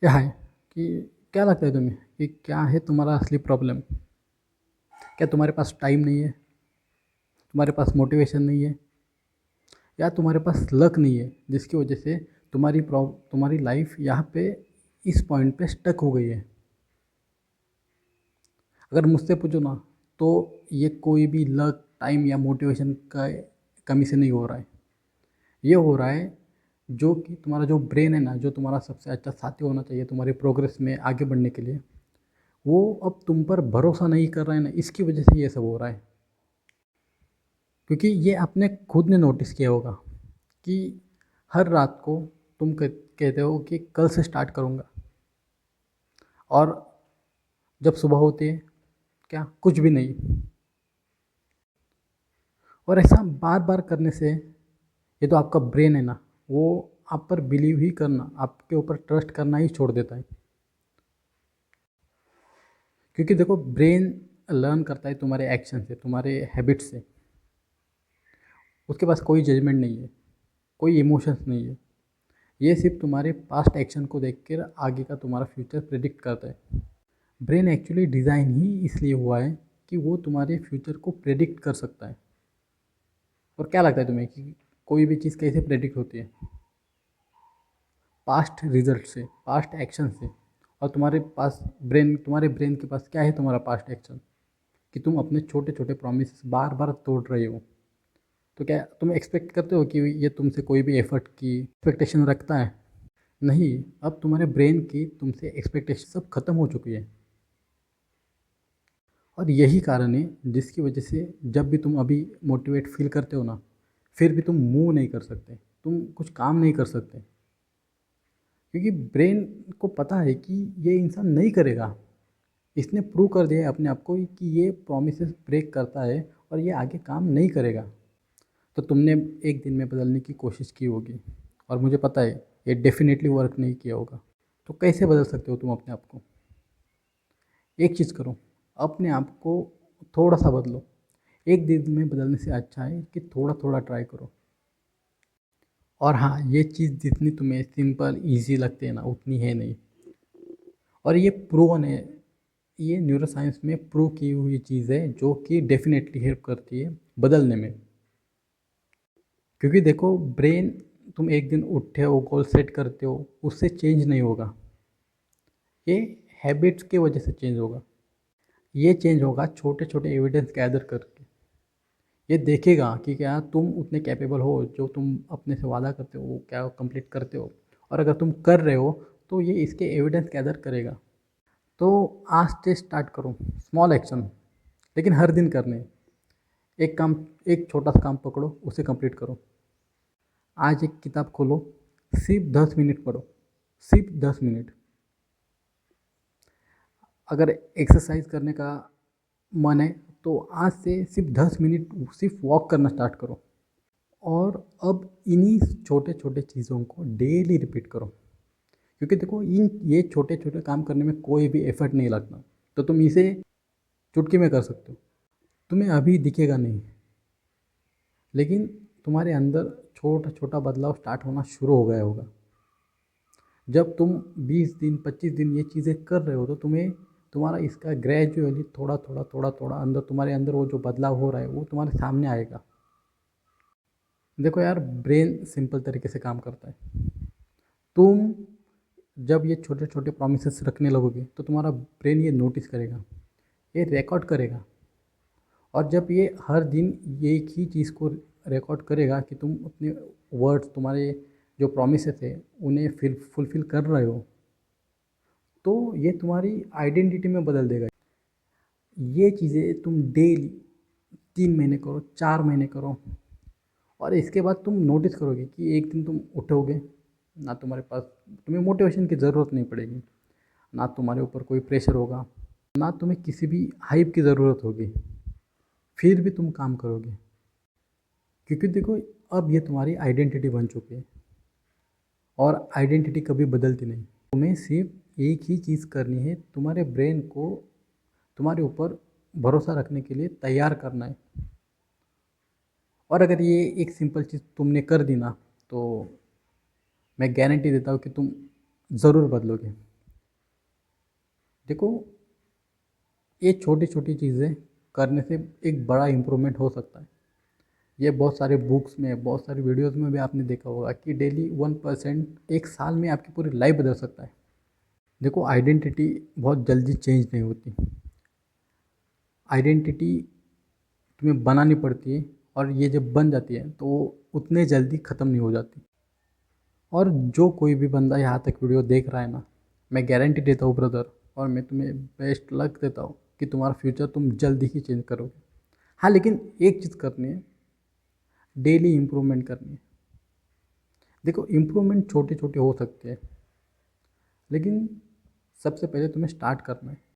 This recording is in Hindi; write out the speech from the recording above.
क्या है कि क्या लगता है तुम्हें कि क्या है तुम्हारा असली प्रॉब्लम? क्या तुम्हारे पास टाइम नहीं है, तुम्हारे पास मोटिवेशन नहीं है, या तुम्हारे पास लक नहीं है जिसकी वजह से तुम्हारी लाइफ यहाँ पे इस पॉइंट पे स्टक हो गई है? अगर मुझसे पूछो ना, तो ये कोई भी लक, टाइम या मोटिवेशन का कमी से नहीं हो रहा है। ये हो रहा है जो कि तुम्हारा जो ब्रेन है ना, जो तुम्हारा सबसे अच्छा साथी होना चाहिए तुम्हारे प्रोग्रेस में आगे बढ़ने के लिए, वो अब तुम पर भरोसा नहीं कर रहा है ना, इसकी वजह से ये सब हो रहा है। क्योंकि ये आपने खुद ने नोटिस किया होगा कि हर रात को तुम कहते हो कि कल से स्टार्ट करूँगा, और जब सुबह होती है, क्या कुछ भी नहीं। और ऐसा बार बार करने से ये तो आपका ब्रेन है ना, वो आप पर बिलीव ही करना, आपके ऊपर ट्रस्ट करना ही छोड़ देता है। क्योंकि देखो, ब्रेन लर्न करता है तुम्हारे एक्शन से, तुम्हारे हैबिट से। उसके पास कोई जजमेंट नहीं है, कोई इमोशंस नहीं है। ये सिर्फ तुम्हारे पास्ट एक्शन को देख कर आगे का तुम्हारा फ्यूचर प्रिडिक्ट करता है। ब्रेन एक्चुअली डिज़ाइन ही इसलिए हुआ है कि वो तुम्हारे फ्यूचर को प्रेडिक्ट कर सकता है। और क्या लगता है तुम्हें कि कोई भी चीज़ कैसे प्रेडिक्ट होती है? पास्ट रिजल्ट से, पास्ट एक्शन से। और तुम्हारे ब्रेन के पास क्या है? तुम्हारा पास्ट एक्शन, कि तुम अपने छोटे छोटे प्रॉमिस बार बार तोड़ रहे हो। तो क्या तुम एक्सपेक्ट करते हो कि ये तुमसे कोई भी एफर्ट की एक्सपेक्टेशन रखता है? नहीं। अब तुम्हारे ब्रेन की तुमसे एक्सपेक्टेशन सब खत्म हो चुकी है। और यही कारण है जिसकी वजह से जब भी तुम अभी मोटिवेट फील करते हो ना, फिर भी तुम मूव नहीं कर सकते, तुम कुछ काम नहीं कर सकते। क्योंकि ब्रेन को पता है कि ये इंसान नहीं करेगा। इसने प्रूव कर दिया है अपने आप को कि ये प्रोमिसेस ब्रेक करता है और ये आगे काम नहीं करेगा। तो तुमने एक दिन में बदलने की कोशिश की होगी, और मुझे पता है ये डेफिनेटली वर्क नहीं किया होगा। तो कैसे बदल सकते हो तुम अपने आप को? एक चीज़ करो, अपने आप को थोड़ा सा बदलो। एक दिन में बदलने से अच्छा है कि थोड़ा थोड़ा ट्राई करो। और हाँ, ये चीज़ जितनी तुम्हें सिंपल ईजी लगती है ना, उतनी है नहीं। और ये प्रूवन है, ये न्यूरो साइंस में प्रूव की हुई चीज़ है, जो कि डेफिनेटली हेल्प करती है बदलने में। क्योंकि देखो, ब्रेन, तुम एक दिन उठते हो, गोल सेट करते हो, उससे चेंज नहीं होगा। ये हैबिट्स की वजह से चेंज होगा। ये चेंज होगा छोटे छोटे एविडेंस गैदर करके। ये देखेगा कि क्या तुम उतने कैपेबल हो, जो तुम अपने से वादा करते हो वो क्या कंप्लीट करते हो। और अगर तुम कर रहे हो, तो ये इसके एविडेंस गैदर करेगा। तो आज से स्टार्ट करो, स्मॉल एक्शन, लेकिन हर दिन करने। एक काम, एक छोटा सा काम पकड़ो, उसे कंप्लीट करो। आज एक किताब खोलो, सिर्फ 10 मिनट पढ़ो, सिर्फ 10 मिनट। अगर एक्सरसाइज करने का मन है, तो आज से सिर्फ 10 मिनट सिर्फ वॉक करना स्टार्ट करो। और अब इन्हीं छोटे छोटे चीज़ों को डेली रिपीट करो। क्योंकि देखो, ये छोटे छोटे काम करने में कोई भी एफर्ट नहीं लगता। तो तुम इसे चुटकी में कर सकते हो। तुम्हें अभी दिखेगा नहीं, लेकिन तुम्हारे अंदर छोटा छोटा बदलाव स्टार्ट होना शुरू हो गया होगा। जब तुम 20 दिन 25 दिन ये चीज़ें कर रहे हो, तो तुम्हें तुम्हारा इसका ग्रेजुअली थोड़ा थोड़ा थोड़ा थोड़ा अंदर, तुम्हारे अंदर वो जो बदलाव हो रहा है वो तुम्हारे सामने आएगा। देखो यार, ब्रेन सिंपल तरीके से काम करता है। तुम जब ये छोटे छोटे प्रोमिसेस रखने लगोगे, तो तुम्हारा ब्रेन ये नोटिस करेगा, ये रिकॉर्ड करेगा। और जब ये हर दिन ये एक ही चीज़ को रिकॉर्ड करेगा कि तुम अपने वर्ड्स, तुम्हारे जो प्रोमिसेस है, उन्हें फुलफिल कर रहे हो, तो ये तुम्हारी आइडेंटिटी में बदल देगा। ये चीज़ें तुम डेली 3 महीने करो, 4 महीने करो। और इसके बाद तुम नोटिस करोगे कि एक दिन तुम उठोगे ना, तुम्हारे पास, तुम्हें मोटिवेशन की ज़रूरत नहीं पड़ेगी, ना तुम्हारे ऊपर कोई प्रेशर होगा, ना तुम्हें किसी भी हाइप की ज़रूरत होगी। फिर भी तुम काम करोगे। क्योंकि देखो, अब ये तुम्हारी आइडेंटिटी बन चुकी है। और आइडेंटिटी कभी बदलती नहीं। तुम्हें सिर्फ एक ही चीज़ करनी है, तुम्हारे ब्रेन को तुम्हारे ऊपर भरोसा रखने के लिए तैयार करना है। और अगर ये एक सिंपल चीज़ तुमने कर दी ना, तो मैं गारंटी देता हूँ कि तुम ज़रूर बदलोगे। देखो, ये छोटी छोटी चीज़ें करने से एक बड़ा इम्प्रूवमेंट हो सकता है। ये बहुत सारे बुक्स में, बहुत सारी वीडियोस में भी आपने देखा होगा कि डेली 1% एक साल में आपकी पूरी लाइफ बदल सकता है। देखो, आइडेंटिटी बहुत जल्दी चेंज नहीं होती। आइडेंटिटी तुम्हें बनानी पड़ती है, और ये जब बन जाती है तो वो उतने जल्दी ख़त्म नहीं हो जाती। और जो कोई भी बंदा यहाँ तक वीडियो देख रहा है ना, मैं गारंटी देता हूँ ब्रदर, और मैं तुम्हें बेस्ट लक देता हूँ कि तुम्हारा फ्यूचर तुम जल्दी ही चेंज करोगे। हाँ, लेकिन एक चीज़ करनी है, डेली इम्प्रूवमेंट करनी है। देखो, इम्प्रूवमेंट छोटे छोटे हो सकते हैं, लेकिन सबसे पहले तुम्हें स्टार्ट करना है।